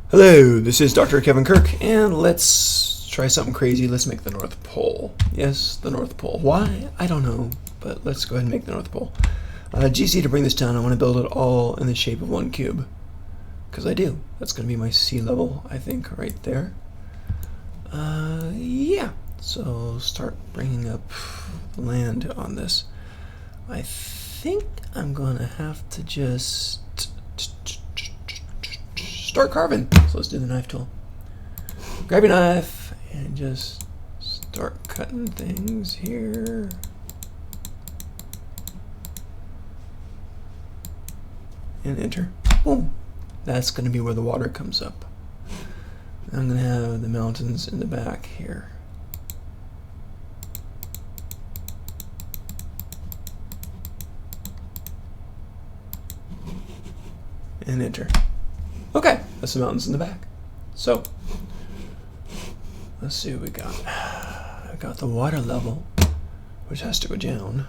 Hello, this is Dr. Kevin Kirk, and let's try something crazy. Let's make the North Pole. Yes, the North Pole. Why? I don't know, but let's go ahead and make the North Pole. GC to bring this down, I want to build it all in the shape of one cube. Because I do. That's going to be my sea level, I think, right there. Yeah. So start bringing up land on this. I think I'm going to have to just start carving. So let's do the knife tool. Grab your knife and just start cutting things here. And enter. Boom. That's going to be where the water comes up. I'm going to have the mountains in the back here. And enter. Okay, that's the mountains in the back. So, let's see what we got. I got the water level, which has to go down.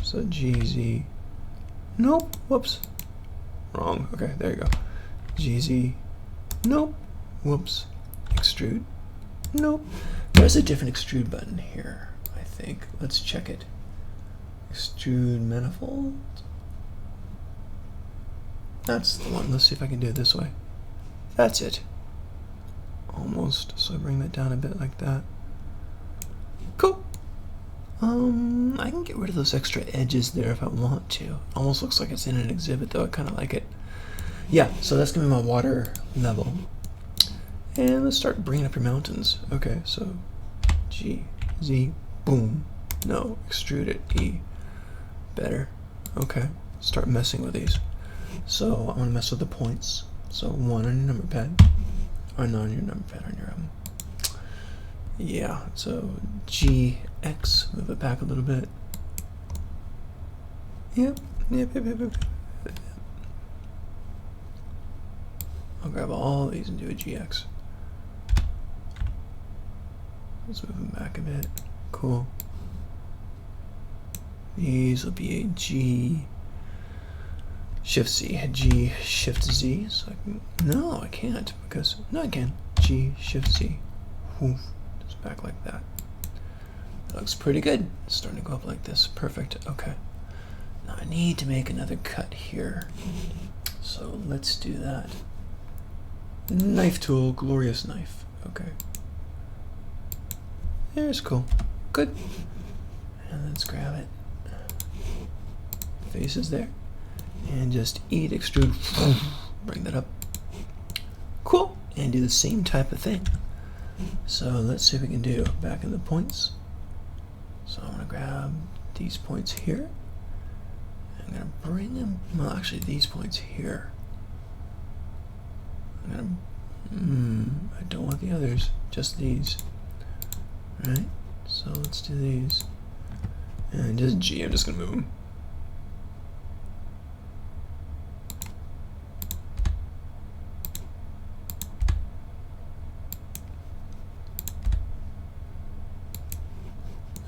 So GZ. Nope. Whoops. Wrong. Okay, there you go. GZ. Nope. Whoops. Extrude. Nope. There's a different extrude button here, I think. Let's check it. Extrude manifold. That's the one. Let's see if I can do it this way. That's it. Almost. So I bring that down a bit like that. Cool. I can get rid of those extra edges there if I want to. Almost looks like it's in an exhibit though. I kind of like it. Yeah, so that's going to be my water level. And let's start bringing up your mountains. Okay, so G, Z, boom. No, extrude it, E. Better. Okay, start messing with these. So I want to mess with the points. So 1 on your number pad, or not on your number pad, on your yeah. So GX, move it back a little bit. Yep. I'll grab all these and do a GX. Let's move them back a bit. Cool. These will be a G. Shift Z, G, Shift Z, so I can, no, I can't, because, no, I can, G, Shift Z, woof, just back like that. That looks pretty good. It's starting to go up like this, perfect, okay. Now I need to make another cut here, so let's do that. Knife tool, glorious knife, okay. There's cool, good. And let's grab it. Face is there. And just extrude, bring that up. Cool, and do the same type of thing. So let's see if we can do back in the points. So I'm gonna grab these points here. I'm gonna bring them, well actually these points here. I'm gonna, I don't want the others, just these. Right, so let's do these. And just G, I'm just gonna move them.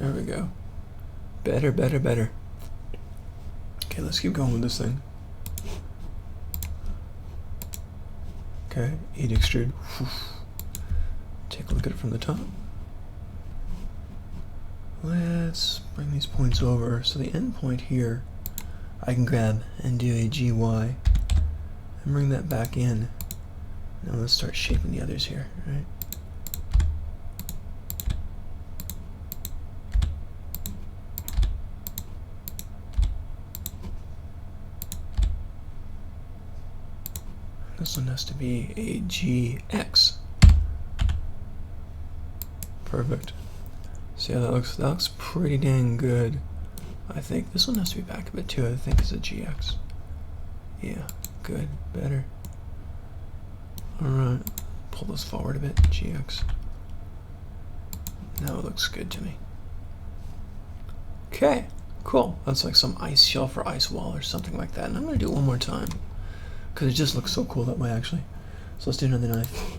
There we go. Better, better, better. Okay, let's keep going with this thing. Okay, extrude. Take a look at it from the top. Let's bring these points over. So the end point here, I can grab and do a GY and bring that back in. Now let's start shaping the others here, right? This one has to be a GX. Perfect. See how that looks? That looks pretty dang good. I think this one has to be back a bit too. I think it's a GX. Yeah, good, better. Alright, pull this forward a bit, GX. Now it looks good to me. Okay, cool. That's like some ice shelf or ice wall or something like that. And I'm gonna do it one more time, because it just looks so cool that way actually. So let's do another knife.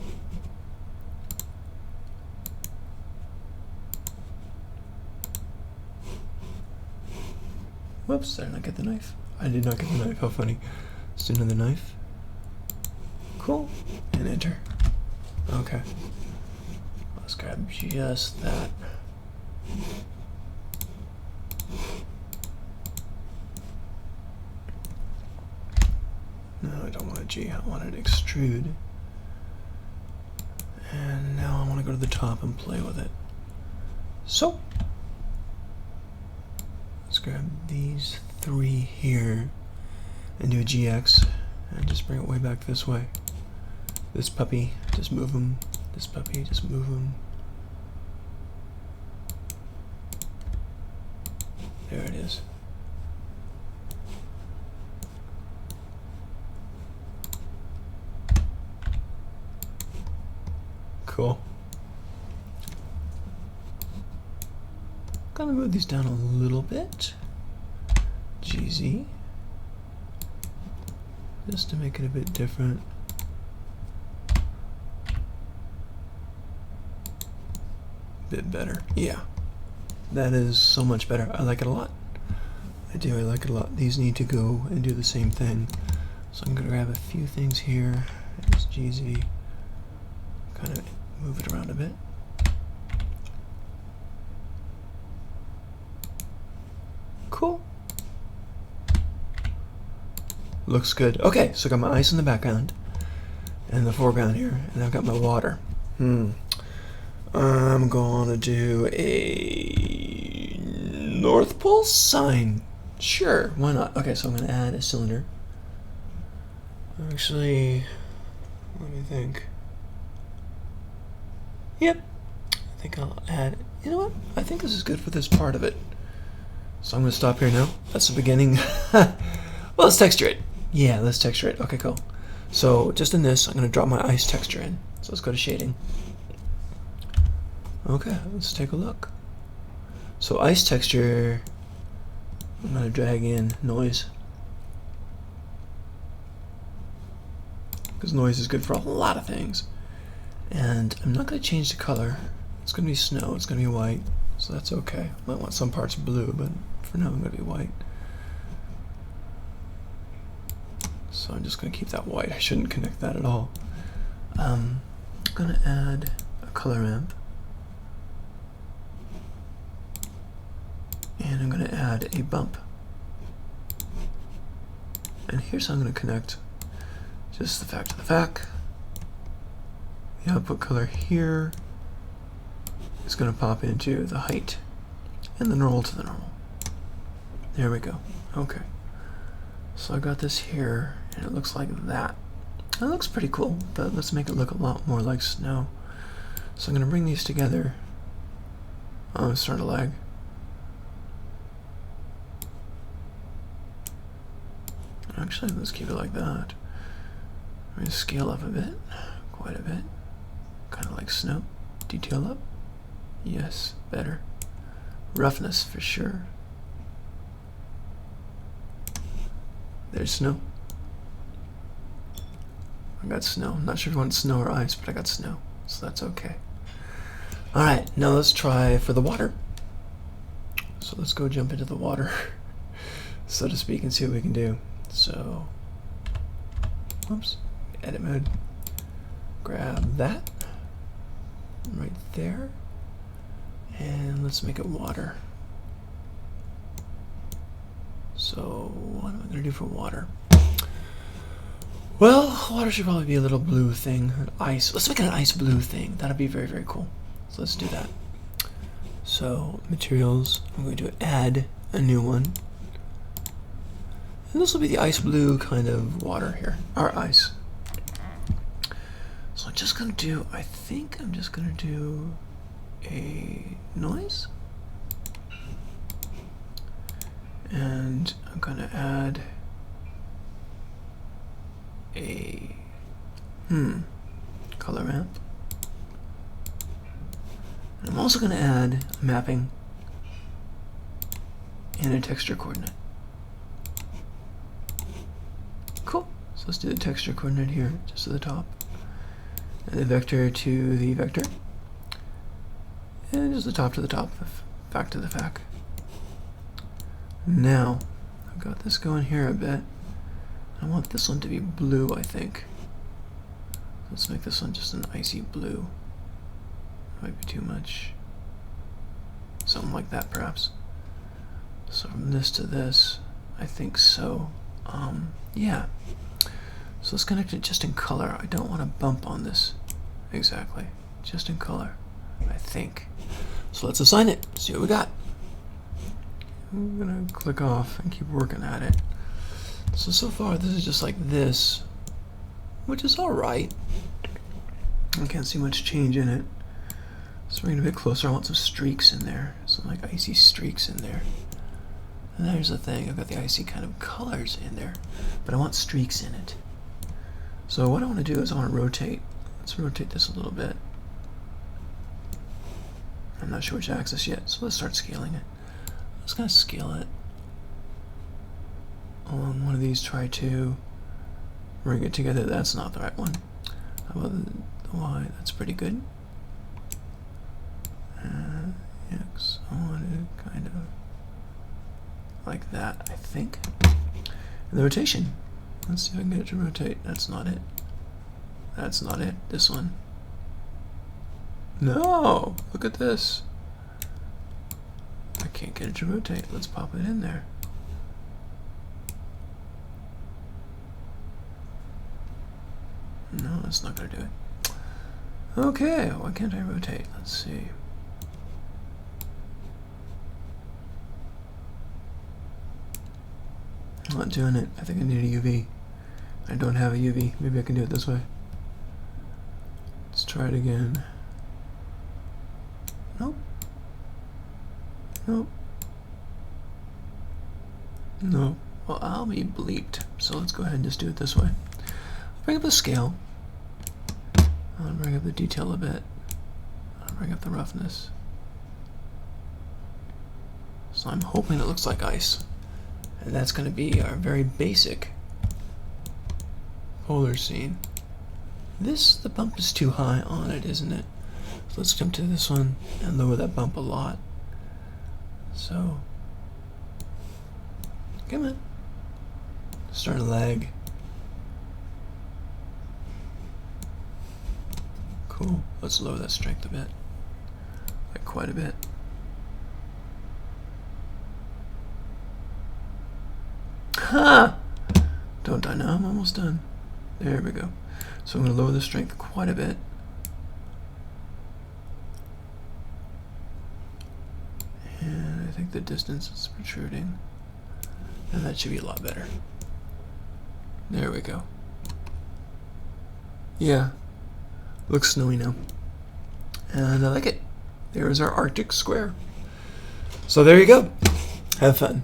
Whoops, did I not get the knife? I did not get the knife, how funny. Let's do another knife. Cool. And enter. Okay. Let's grab just that. No, I don't want a G. I want an extrude. And now I want to go to the top and play with it. So, let's grab these three here and do a GX and just bring it way back this way. This puppy, just move him. This puppy, just move him. There it is. Cool. Gonna move these down a little bit. GZ. Just to make it a bit different. Bit better. Yeah. That is so much better. I like it a lot. I do, I like it a lot. These need to go and do the same thing. So I'm gonna grab a few things here. Just GZ. Kind of move it around a bit. Cool. Looks good. Okay, so I got my ice in the background and the foreground here, and I've got my water. I'm gonna do a North Pole sign. Sure, why not? Okay, so I'm gonna add a cylinder. Actually, let me think. Yep, I think I'll add, you know what? I think this is good for this part of it. So I'm gonna stop here now. That's the beginning. Well, let's texture it. Yeah, let's texture it. Okay, cool. So just in this, I'm gonna drop my ice texture in. So let's go to shading. Okay, let's take a look. So ice texture, I'm gonna drag in noise. Because noise is good for a lot of things. And I'm not gonna change the color. It's gonna be snow, it's gonna be white, so that's okay. Might want some parts blue, but for now I'm gonna be white. So I'm just gonna keep that white. I shouldn't connect that at all. I'm gonna add a color ramp. And I'm gonna add a bump. And here's how I'm gonna connect just the fact of the fact. The output color here is gonna pop into the height and the normal to the normal. There we go. Okay. So I got this here and it looks like that. That looks pretty cool, but let's make it look a lot more like snow. So I'm gonna bring these together. Oh, it's starting to lag. Actually, let's keep it like that. I'm going to scale up a bit, quite a bit. Kind of like snow. Detail up. Yes, better. Roughness for sure. There's snow. I got snow. I'm not sure if you want snow or ice, but I got snow, so that's okay. Alright, now let's try for the water. So let's go jump into the water, so to speak, and see what we can do. So, oops, edit mode. Grab that right there, and let's make it water. So, what am I going to do for water? Well, water should probably be a little blue thing. Ice. Let's make it an ice blue thing. That'd be very, very cool. So let's do that. So, materials. I'm going to add a new one. And this will be the ice blue kind of water here, or ice. So I'm just gonna do, I think I'm just gonna do a noise. And I'm gonna add a, color ramp. And I'm also gonna add a mapping and a texture coordinate. Cool. So let's do the texture coordinate here, just at the top. And the vector to the vector. And just the top to the top, fact to the fact. Now, I've got this going here a bit. I want this one to be blue, I think. Let's make this one just an icy blue. Might be too much. Something like that, perhaps. So from this to this, I think so. Yeah. So let's connect it just in color. I don't want to bump on this. Exactly. Just in color, I think. So let's assign it. See what we got. I'm gonna click off and keep working at it. So far this is just like this, which is alright. I can't see much change in it. Let's bring it a bit closer. I want some streaks in there. Some like icy streaks in there. And there's the thing, I've got the icy kind of colors in there, but I want streaks in it. So what I want to do is I want to rotate. Let's rotate this a little bit. I'm not sure which axis yet, so let's start scaling it. Let's kind of scale it. On one of these, try to bring it together. That's not the right one. How about the Y? That's pretty good. X, I want it kind of like that, I think. And the rotation. Let's see if I can get it to rotate. That's not it. That's not it. This one. No! Look at this. I can't get it to rotate. Let's pop it in there. No, that's not going to do it. Okay, why can't I rotate? Let's see. I'm not doing it. I think I need a UV. I don't have a UV. Maybe I can do it this way. Let's try it again. Nope. Nope. No. Well, I'll be bleeped. So let's go ahead and just do it this way. Bring up the scale. I'll bring up the detail a bit. I'll bring up the roughness. So I'm hoping it looks like ice. And that's going to be our very basic polar scene. The bump is too high on it, isn't it? So let's jump to this one and lower that bump a lot. So, come on. Start to lag. Cool. Let's lower that strength a bit. Like quite a bit. Ha! Don't die now, I'm almost done. There we go. So I'm going to lower the strength quite a bit. And I think the distance is protruding. And that should be a lot better. There we go. Yeah. Looks snowy now. And I like it. There's our Arctic square. So there you go. Have fun.